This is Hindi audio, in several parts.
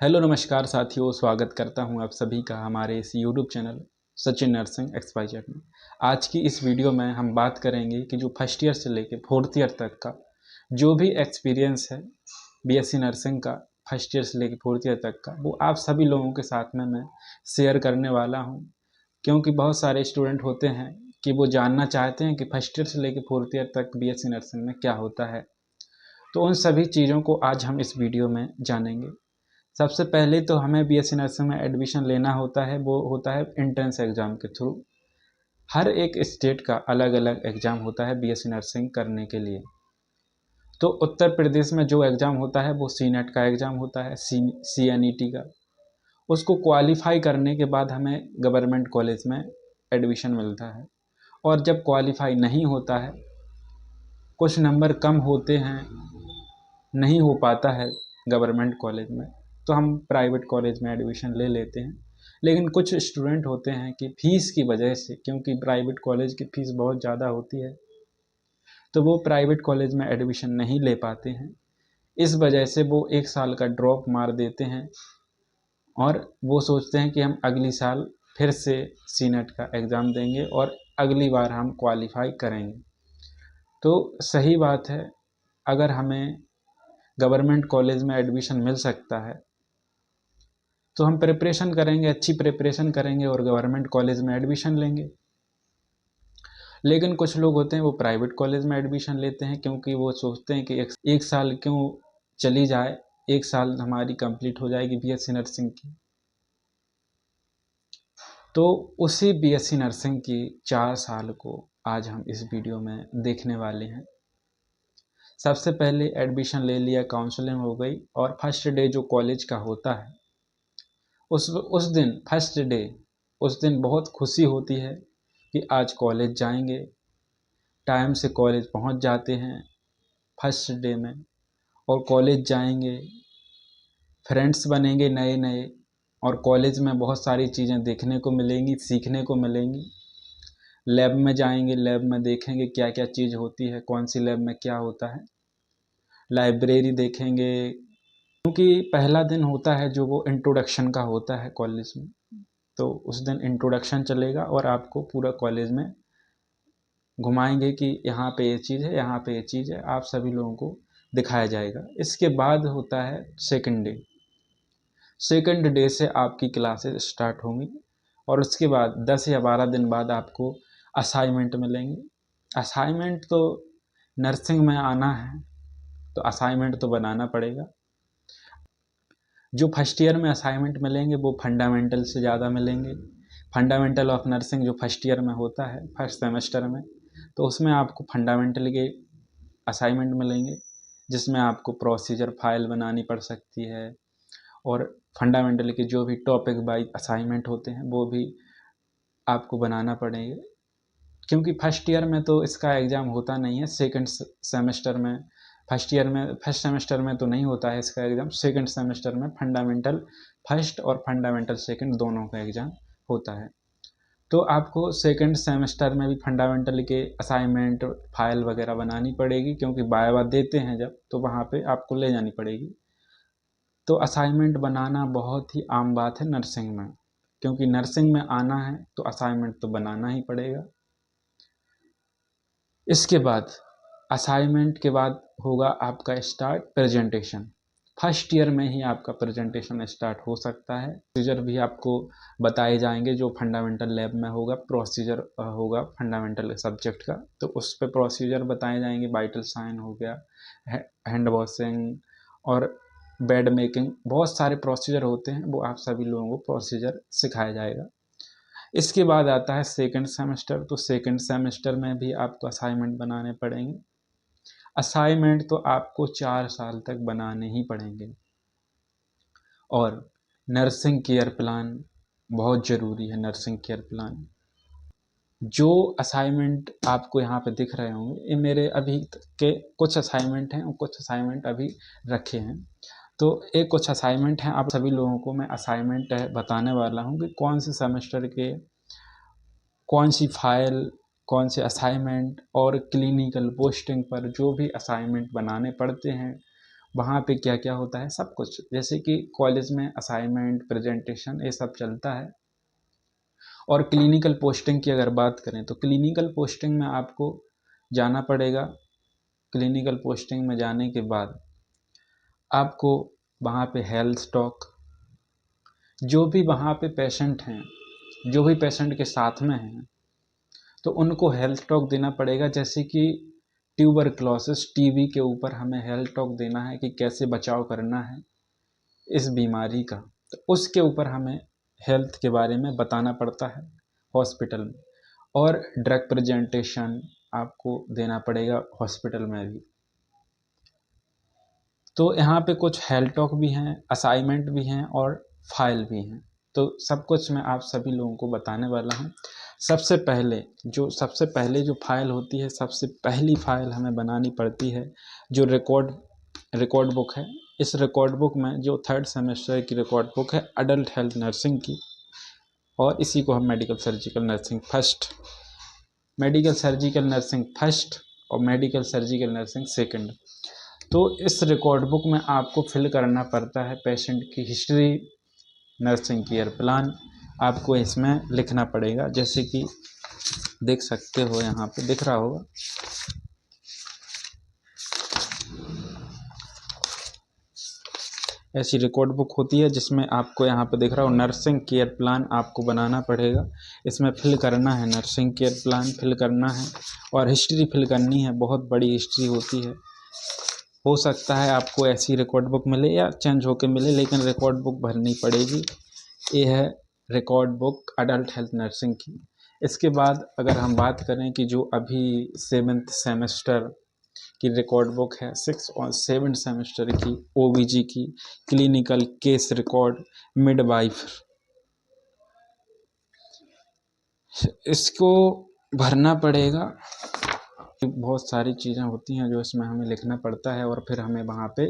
हेलो नमस्कार साथियों, स्वागत करता हूं आप सभी का हमारे इस YouTube channel Sachin nursing XYZ में। आज की इस वीडियो में हम बात करेंगे कि जो फर्स्ट ईयर से लेकर फोर्थ ईयर तक का जो भी एक्सपीरियंस है बीएससी नर्सिंग का, फर्स्ट ईयर से लेकर फोर्थ ईयर तक का, वो आप सभी लोगों के साथ में मैं शेयर करने वाला हूँ। क्योंकि बहुत सारे स्टूडेंट होते हैं कि वो जानना चाहते हैं कि फर्स्ट ईयर से लेकर फोर्थ ईयर तक बीएससी नर्सिंग में क्या होता है। तो उन सभी चीज़ों को आज हम इस वीडियो में जानेंगे। सबसे पहले तो हमें बीएससी नर्सिंग में एडमिशन लेना होता है, वो होता है एंट्रेंस एग्ज़ाम के थ्रू। हर एक स्टेट का अलग अलग एग्ज़ाम होता है बीएससी नर्सिंग करने के लिए। तो उत्तर प्रदेश में जो एग्ज़ाम होता है वो सीनेट का एग्ज़ाम होता है, CNET का। उसको क्वालिफाई करने के बाद हमें गवर्नमेंट कॉलेज में एडमिशन मिलता है। और जब क्वालिफाई नहीं होता है, कुछ नंबर कम होते हैं, नहीं हो पाता है गवर्नमेंट कॉलेज में, तो हम प्राइवेट कॉलेज में एडमिशन ले लेते हैं। लेकिन कुछ स्टूडेंट होते हैं कि फ़ीस की वजह से, क्योंकि प्राइवेट कॉलेज की फ़ीस बहुत ज़्यादा होती है, तो वो प्राइवेट कॉलेज में एडमिशन नहीं ले पाते हैं। इस वजह से वो एक साल का ड्रॉप मार देते हैं और वो सोचते हैं कि हम अगली साल फिर से सीनेट का एग्ज़ाम देंगे और अगली बार हम क्वालिफाई करेंगे। तो सही बात है, अगर हमें गवर्नमेंट कॉलेज में एडमिशन मिल सकता है तो हम प्रिपरेशन करेंगे, अच्छी प्रिपरेशन करेंगे और गवर्नमेंट कॉलेज में एडमिशन लेंगे। लेकिन कुछ लोग होते हैं वो प्राइवेट कॉलेज में एडमिशन लेते हैं, क्योंकि वो सोचते हैं कि एक साल क्यों चली जाए, एक साल हमारी कंप्लीट हो जाएगी बीएससी नर्सिंग की। तो उसी बीएससी नर्सिंग की 4 साल को आज हम इस वीडियो में देखने वाले हैं। सबसे पहले एडमिशन ले लिया, काउंसलिंग हो गई और फर्स्ट डे जो कॉलेज का होता है, उस दिन फर्स्ट डे, उस दिन बहुत खुशी होती है कि आज कॉलेज जाएंगे। टाइम से कॉलेज पहुंच जाते हैं फर्स्ट डे में और कॉलेज जाएंगे, फ्रेंड्स बनेंगे नए नए और कॉलेज में बहुत सारी चीज़ें देखने को मिलेंगी, सीखने को मिलेंगी। लैब में जाएंगे, लैब में देखेंगे क्या क्या चीज़ होती है, कौन सी लैब में क्या होता है। लाइब्रेरी देखेंगे, क्योंकि पहला दिन होता है जो वो इंट्रोडक्शन का होता है कॉलेज में। तो उस दिन इंट्रोडक्शन चलेगा और आपको पूरा कॉलेज में घुमाएंगे कि यहाँ पे ये चीज़ है, यहाँ पे ये चीज़ है, आप सभी लोगों को दिखाया जाएगा। इसके बाद होता है सेकंड डे। सेकंड डे से आपकी क्लासेस स्टार्ट होंगी और उसके बाद 10 या 12 दिन बाद आपको असाइनमेंट मिलेंगे। असाइनमेंट तो नर्सिंग में आना है तो असाइनमेंट तो बनाना पड़ेगा। जो फर्स्ट ईयर में असाइनमेंट मिलेंगे वो फंडामेंटल से ज़्यादा मिलेंगे। फंडामेंटल ऑफ नर्सिंग जो फर्स्ट ईयर में होता है, फर्स्ट सेमेस्टर में, तो उसमें आपको फंडामेंटल के असाइनमेंट मिलेंगे, जिसमें आपको प्रोसीजर फाइल बनानी पड़ सकती है और फंडामेंटल के जो भी टॉपिक वाइज असाइनमेंट होते हैं वो भी आपको बनाना पड़ेंगे। क्योंकि फर्स्ट ईयर में तो इसका एग्ज़ाम होता नहीं है, सेकंड सेमेस्टर में, फर्स्ट ईयर में फर्स्ट सेमेस्टर में तो नहीं होता है इसका एग्ज़ाम, सेकंड सेमेस्टर में फंडामेंटल फर्स्ट और फंडामेंटल सेकंड दोनों का एग्ज़ाम होता है। तो आपको सेकंड सेमेस्टर में भी फंडामेंटल के असाइनमेंट फाइल वगैरह बनानी पड़ेगी, क्योंकि वाइवा देते हैं जब, तो वहाँ पे आपको ले जानी पड़ेगी। तो असाइनमेंट बनाना बहुत ही आम बात है नर्सिंग में, क्योंकि नर्सिंग में आना है तो असाइनमेंट तो बनाना ही पड़ेगा। इसके बाद असाइनमेंट के बाद होगा आपका स्टार्ट प्रेजेंटेशन। फर्स्ट ईयर में ही आपका प्रेजेंटेशन स्टार्ट हो सकता है। प्रोसीजर भी आपको बताए जाएंगे जो फंडामेंटल लैब में होगा, प्रोसीजर होगा फंडामेंटल सब्जेक्ट का, तो उस पर प्रोसीजर बताए जाएंगे। वाइटल साइन हो गया, हैंड वॉशिंग और बेड मेकिंग, बहुत सारे प्रोसीजर होते हैं, वो आप सभी लोगों को प्रोसीजर सिखाया जाएगा। इसके बाद आता है सेकंड सेमेस्टर। तो सेकंड सेमेस्टर में भी आपको असाइनमेंट बनाने पड़ेंगे। असाइनमेंट तो आपको 4 साल तक बनाने ही पड़ेंगे। और नर्सिंग केयर प्लान बहुत ज़रूरी है। नर्सिंग केयर प्लान, जो असाइनमेंट आपको यहाँ पे दिख रहे होंगे, ये मेरे अभी के कुछ असाइनमेंट हैं और कुछ असाइनमेंट अभी रखे हैं। तो एक कुछ असाइनमेंट हैं, आप सभी लोगों को मैं असाइनमेंट बताने वाला हूँ कि कौन से सेमेस्टर के कौन सी फाइल, कौन से असाइनमेंट और क्लिनिकल पोस्टिंग पर जो भी असाइनमेंट बनाने पड़ते हैं वहाँ पे क्या क्या होता है सब कुछ, जैसे कि कॉलेज में असाइनमेंट, प्रेजेंटेशन, ये सब चलता है। और क्लिनिकल पोस्टिंग की अगर बात करें तो क्लिनिकल पोस्टिंग में आपको जाना पड़ेगा। क्लिनिकल पोस्टिंग में जाने के बाद आपको वहाँ पे हेल्थ स्टॉक, जो भी वहाँ पे पेशेंट हैं, जो भी पेशेंट के साथ में हैं, तो उनको हेल्थ टॉक देना पड़ेगा। जैसे कि ट्यूबरक्लोसिस, टीबी के ऊपर हमें हेल्थ टॉक देना है कि कैसे बचाव करना है इस बीमारी का, तो उसके ऊपर हमें हेल्थ के बारे में बताना पड़ता है हॉस्पिटल में। और ड्रग प्रेजेंटेशन आपको देना पड़ेगा हॉस्पिटल में भी। तो यहाँ पे कुछ हेल्थ टॉक भी हैं, असाइनमेंट भी हैं और फाइल भी हैं। तो सब कुछ मैं आप सभी लोगों को बताने वाला हूँ। सबसे पहले जो फाइल होती है, सबसे पहली फाइल हमें बनानी पड़ती है जो रिकॉर्ड बुक है। इस रिकॉर्ड बुक में जो 3rd सेमेस्टर की रिकॉर्ड बुक है अडल्ट हेल्थ नर्सिंग की, और इसी को हम मेडिकल सर्जिकल नर्सिंग फर्स्ट और मेडिकल सर्जिकल नर्सिंग सेकंड। तो इस रिकॉर्ड बुक में आपको फिल करना पड़ता है पेशेंट की हिस्ट्री, नर्सिंग केयर प्लान आपको इसमें लिखना पड़ेगा। जैसे कि देख सकते हो, यहाँ पे दिख रहा होगा, ऐसी रिकॉर्ड बुक होती है जिसमें आपको यहाँ पे दिख रहा हो नर्सिंग केयर प्लान आपको बनाना पड़ेगा। इसमें फिल करना है, नर्सिंग केयर प्लान फिल करना है और हिस्ट्री फिल करनी है। बहुत बड़ी हिस्ट्री होती है। हो सकता है आपको ऐसी रिकॉर्ड बुक मिले या चेंज होके मिले, लेकिन रिकॉर्ड बुक भरनी पड़ेगी। ये है record book adult health nursing की। इसके बाद अगर हम बात करें कि जो अभी 7th सेमेस्टर की रिकॉर्ड बुक है, 6 और 7 सेमेस्टर की ओबीजी की क्लिनिकल केस रिकॉर्ड मिडवाइफ, इसको भरना पड़ेगा। बहुत सारी चीज़ें होती हैं जो इसमें हमें लिखना पड़ता है और फिर हमें वहाँ पे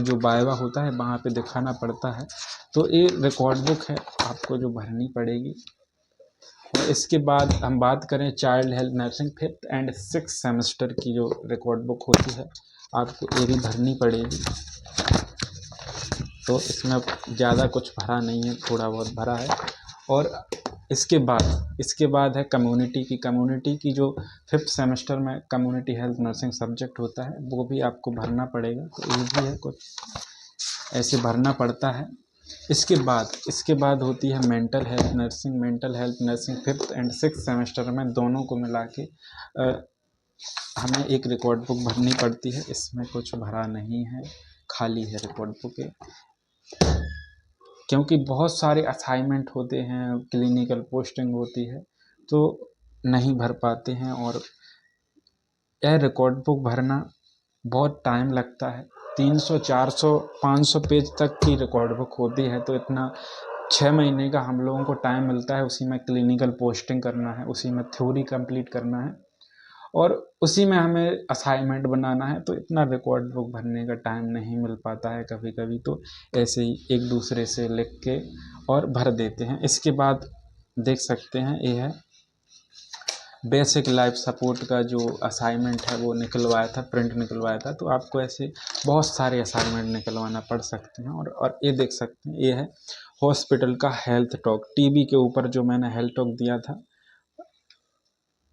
जो वाइवा होता है वहाँ पे दिखाना पड़ता है। तो ये रिकॉर्ड बुक है आपको जो भरनी पड़ेगी। और इसके बाद हम बात करें child health nursing 5th and 6th semester की जो रिकॉर्ड बुक होती है, आपको ये भी भरनी पड़ेगी। तो इसमें ज़्यादा कुछ भरा नहीं है, थोड़ा बहुत भरा है। और इसके बाद है कम्युनिटी की जो 5th सेमेस्टर में कम्युनिटी हेल्थ नर्सिंग सब्जेक्ट होता है, वो भी आपको भरना पड़ेगा। तो ये भी है, कुछ ऐसे भरना पड़ता है। इसके बाद होती है mental health nursing 5th and 6th semester में दोनों को मिला के हमें एक रिकॉर्ड बुक भरनी पड़ती है। इसमें कुछ भरा नहीं है, खाली है रिकॉर्ड बुक, क्योंकि बहुत सारे असाइनमेंट होते हैं, क्लिनिकल पोस्टिंग होती है तो नहीं भर पाते हैं। और यह रिकॉर्ड बुक भरना बहुत टाइम लगता है। 300, 400, 500 पेज तक की रिकॉर्ड बुक होती है। तो इतना 6 महीने का हम लोगों को टाइम मिलता है, उसी में क्लिनिकल पोस्टिंग करना है, उसी में थ्योरी कंप्लीट करना है और उसी में हमें असाइनमेंट बनाना है। तो इतना रिकॉर्ड बुक भरने का टाइम नहीं मिल पाता है कभी कभी, तो ऐसे ही एक दूसरे से लिख के और भर देते हैं। इसके बाद देख सकते हैं, ये है बेसिक लाइफ सपोर्ट का जो असाइनमेंट है वो निकलवाया था, प्रिंट निकलवाया था। तो आपको ऐसे बहुत सारे असाइनमेंट निकलवाना पड़ सकते हैं। और ये देख सकते हैं, ये है हॉस्पिटल का हेल्थ टॉक। टीबी के ऊपर जो मैंने हेल्थ टॉक दिया था,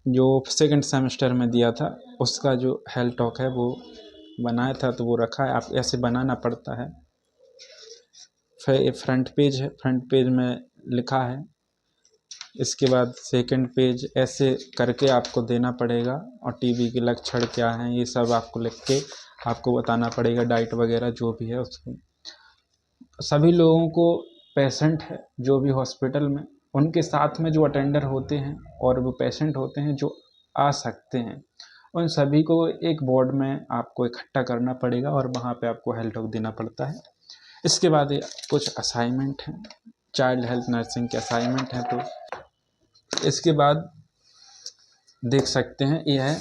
जो 2nd सेमेस्टर में दिया था, उसका जो हेल्थ टॉक है वो बनाया था, तो वो रखा है। आप ऐसे बनाना पड़ता है। फिर फ्रंट पेज है, फ्रंट पेज में लिखा है। इसके बाद 2nd पेज ऐसे करके आपको देना पड़ेगा। और टीबी के लक्षण क्या हैं ये सब आपको लिख के आपको बताना पड़ेगा, डाइट वगैरह जो भी है उसको। सभी लोगों को पेशेंट है जो भी हॉस्पिटल में, उनके साथ में जो अटेंडर होते हैं और वो पेशेंट होते हैं जो आ सकते हैं, उन सभी को एक बोर्ड में आपको इकट्ठा करना पड़ेगा और वहाँ पे आपको हेल्थ टॉक देना पड़ता है। इसके बाद कुछ असाइनमेंट हैं, चाइल्ड हेल्थ नर्सिंग के असाइनमेंट हैं। तो इसके बाद देख सकते हैं, यह है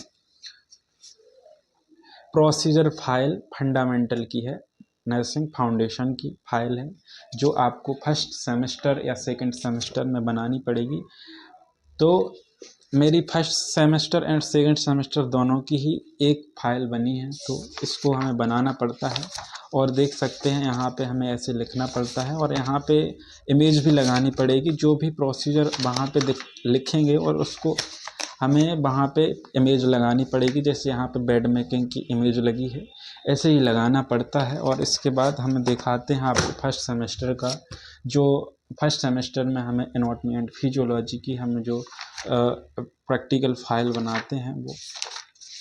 प्रोसीजर फाइल, फंडामेंटल की है, नर्सिंग फाउंडेशन की फाइल है जो आपको 1st सेमेस्टर या 2nd सेमेस्टर में बनानी पड़ेगी। तो मेरी first semester and second semester दोनों की ही एक फ़ाइल बनी है, तो इसको हमें बनाना पड़ता है। और देख सकते हैं यहाँ पे हमें ऐसे लिखना पड़ता है और यहाँ पे इमेज भी लगानी पड़ेगी। जो भी प्रोसीजर वहाँ पे लिखेंगे और उसको हमें वहाँ पे इमेज लगानी पड़ेगी। जैसे यहाँ पे बेड मेकिंग की इमेज लगी है, ऐसे ही लगाना पड़ता है। और इसके बाद हम दिखाते हैं आपको फर्स्ट सेमेस्टर का। जो फर्स्ट सेमेस्टर में हमें एनाटॉमी एंड फिजियोलॉजी की हम जो प्रैक्टिकल फाइल बनाते हैं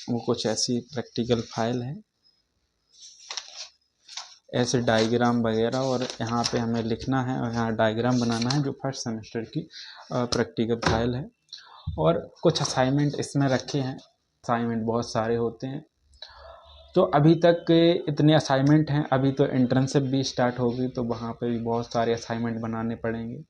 वो कुछ ऐसी प्रैक्टिकल फाइल है, ऐसे डायग्राम वगैरह, और यहाँ पे हमें लिखना है और यहाँ डायग्राम बनाना है, जो फर्स्ट सेमेस्टर की प्रैक्टिकल फाइल है। और कुछ असाइनमेंट इसमें रखे हैं। असाइनमेंट बहुत सारे होते हैं, तो अभी तक के इतने असाइनमेंट हैं। अभी तो इंटर्नशिप भी स्टार्ट होगी, तो वहाँ पे भी बहुत सारे असाइनमेंट बनाने पड़ेंगे।